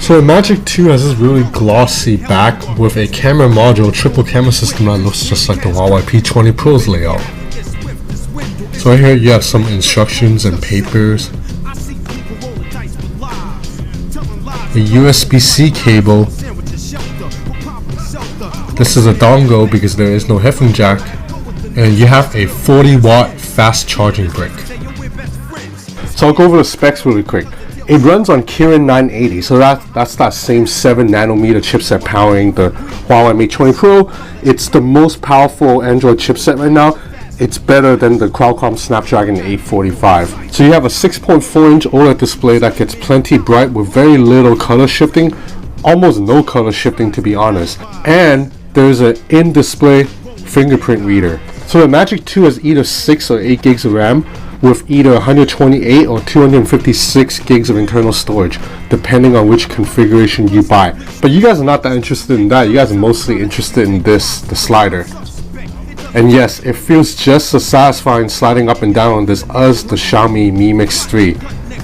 So the Magic 2 has this really glossy back with a camera module, triple camera system that looks just like the Huawei P20 Pro's layout. So right here you have some instructions and papers. A USB-C cable. This is a dongle because there is no headphone jack. And you have a 40-watt fast charging brick. So I'll go over the specs really quick. It runs on Kirin 980, so that's that same 7nm chipset powering the Huawei Mate 20 Pro. It's the most powerful Android chipset right now. It's better than the Qualcomm Snapdragon 845. So you have a 6.4-inch OLED display that gets plenty bright with very little color shifting, almost no color shifting to be honest. And there's an in-display fingerprint reader. So the Magic 2 has either 6 or 8 gigs of RAM, with either 128 or 256 gigs of internal storage, depending on which configuration you buy. But you guys are not that interested in that. You guys are mostly interested in this, the slider. And yes, it feels just as satisfying sliding up and down on this as the Xiaomi Mi Mix 3.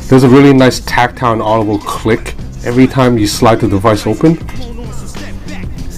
There's a really nice tactile and audible click every time you slide the device open.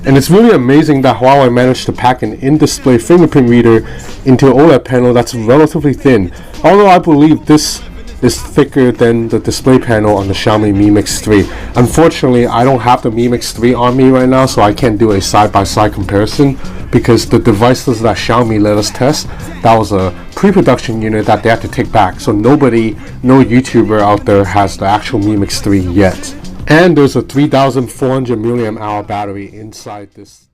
And it's really amazing that Huawei managed to pack an in-display fingerprint reader into an OLED panel that's relatively thin. Although I believe this is thicker than the display panel on the Xiaomi Mi Mix 3. Unfortunately, I don't have the Mi Mix 3 on me right now, so I can't do a side-by-side comparison because the devices that Xiaomi let us test, that was a pre-production unit that they had to take back. So no YouTuber out there has the actual Mi Mix 3 yet. And there's a 3400 mAh battery inside this.